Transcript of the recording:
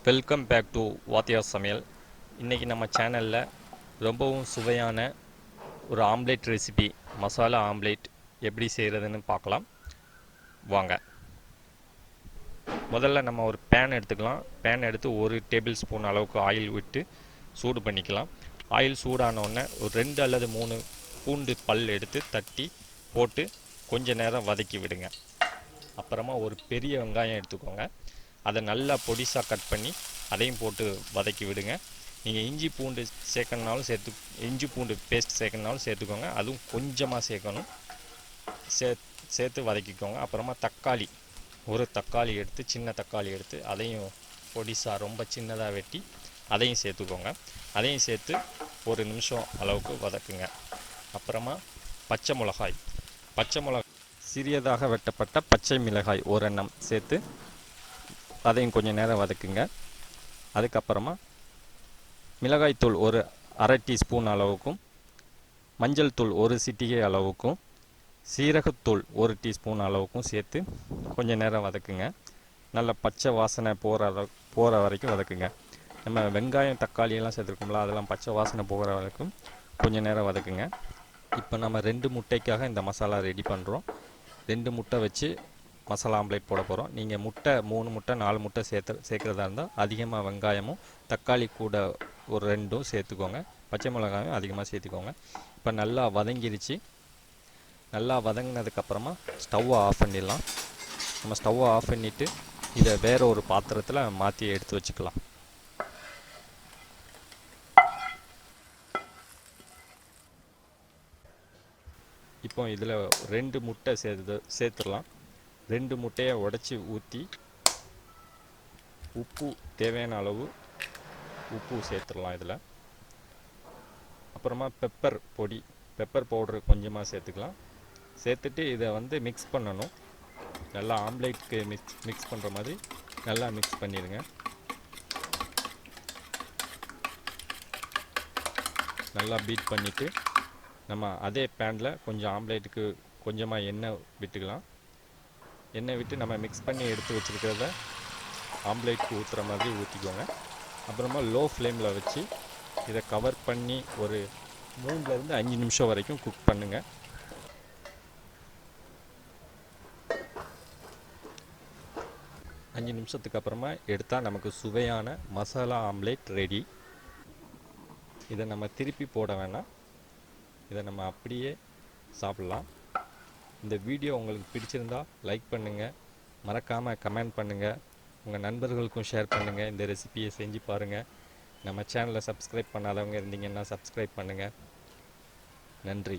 Welcome back to வாத்தியார் சமையல். இன்றைக்கி நம்ம சேனலில் ரொம்பவும் சுவையான ஒரு ஆம்லேட் ரெசிபி, மசாலா ஆம்லேட் எப்படி செய்கிறதுன்னு பார்க்கலாம் வாங்க. முதல்ல நம்ம ஒரு பேன் எடுத்துக்கலாம். பேன் எடுத்து 1 டேபிள் ஸ்பூன் அளவுக்கு ஆயில் விட்டு சூடு பண்ணிக்கலாம். ஆயில் சூடானோடனே ஒரு 2 அல்லது 3 பூண்டு பல் எடுத்து தட்டி போட்டு கொஞ்ச நேரம் வதக்கி விடுங்க. அப்புறமா ஒரு பெரிய வெங்காயம் எடுத்துக்கோங்க. அதை நல்லா பொடிசாக கட் பண்ணி அதையும் போட்டு வதக்கி விடுங்க. நீங்கள் இஞ்சி பூண்டு சேர்க்கணுனாலும் இஞ்சி பூண்டு பேஸ்ட் சேர்க்கணுனாலும் சேர்த்துக்கோங்க. அதுவும் கொஞ்சமாக சேர்க்கணும். சேர்த்து வதக்கிக்கோங்க. அப்புறமா தக்காளி, ஒரு தக்காளி எடுத்து, சின்ன தக்காளி எடுத்து அதையும் பொடிசாக ரொம்ப சின்னதாக வெட்டி அதையும் சேர்த்துக்கோங்க. அதையும் சேர்த்து 1 நிமிஷம் அளவுக்கு வதக்குங்க. அப்புறமா பச்சை மிளகாய் சிறியதாக வெட்டப்பட்ட பச்சை மிளகாய் 1 எண்ணம் சேர்த்து அதையும் கொஞ்சம் நேரம் வதக்குங்க. அதுக்கப்புறமா மிளகாய்த்தூள் ஒரு 1/2 டீஸ்பூன் அளவுக்கும், மஞ்சள் தூள் 1 சிட்டிகை அளவுக்கும், சீரகத்தூள் 1 டீஸ்பூன் அளவுக்கும் சேர்த்து கொஞ்சம் நேரம் வதக்குங்க. நல்ல பச்சை வாசனை போகிற வரைக்கும் வதக்குங்க. நம்ம வெங்காயம் தக்காளியெல்லாம் சேர்த்துருக்கோம்ல, அதெல்லாம் பச்சை வாசனை போகிற வரைக்கும் கொஞ்சம் நேரம் வதக்குங்க. இப்போ நம்ம 2 முட்டைக்காக இந்த மசாலா ரெடி பண்ணுறோம். 2 முட்டை வச்சு மசாலா ஆம்லேட் போட போகிறோம். நீங்கள் முட்டை 3 முட்டை 4 முட்டை சேர்க்குறதா இருந்தால் அதிகமாக வெங்காயமும் தக்காளி கூட ஒரு 2ம் சேர்த்துக்கோங்க. பச்சை மிளகாயும் அதிகமாக சேர்த்துக்கோங்க. இப்போ நல்லா வதங்கிருச்சு. நல்லா வதங்கினதுக்கப்புறமா ஸ்டவ்வை ஆஃப் பண்ணிடலாம். நம்ம ஸ்டவ்வை ஆஃப் பண்ணிவிட்டு இதை வேறு ஒரு பாத்திரத்தில் மாற்றி எடுத்து வச்சுக்கலாம். இப்போ இதில் 2 முட்டை சேர்த்துடலாம். 2 முட்டையை உடச்சி ஊற்றி உப்பு தேவையான அளவு உப்பு சேர்த்துடலாம் இதில். அப்புறமா பெப்பர் பவுடர் கொஞ்சமாக சேர்த்துக்கலாம். சேர்த்துட்டு இதை மிக்ஸ் பண்ணணும். நல்லா ஆம்லேட்டுக்கு மிக்ஸ் பண்ணுற மாதிரி நல்லா மிக்ஸ் பண்ணிடுங்க. நல்லா பீட் பண்ணிவிட்டு நம்ம அதே பேனில் கொஞ்சம் ஆம்லேட்டுக்கு கொஞ்சமாக எண்ணெய் விட்டுக்கலாம். எண்ணெய் விட்டு நம்ம மிக்ஸ் பண்ணி எடுத்து வச்சுருக்கிறத ஆம்லேட்டுக்கு ஊற்றுற மாதிரி ஊற்றிக்கோங்க. அப்புறமா லோ ஃப்ளேமில் வச்சு இதை கவர் பண்ணி ஒரு 3லேருந்து 5 நிமிஷம் வரைக்கும் குக் பண்ணுங்கள். அஞ்சு நிமிஷத்துக்கு அப்புறமா எடுத்தால் நமக்கு சுவையான மசாலா ஆம்லேட் ரெடி. இதை நம்ம திருப்பி போட வேணாம், இதை நம்ம அப்படியே சாப்பிட்லாம். இந்த வீடியோ உங்களுக்கு பிடிச்சிருந்தா லைக் பண்ணுங்கள், மறக்காமல் கமெண்ட் பண்ணுங்கள், உங்கள் நண்பர்களுக்கும் ஷேர் பண்ணுங்கள். இந்த ரெசிபியை செஞ்சு பாருங்கள். நம்ம சேனலை சப்ஸ்கிரைப் பண்ணாதவங்க இருந்தீங்கன்னா சப்ஸ்கிரைப் பண்ணுங்கள். நன்றி.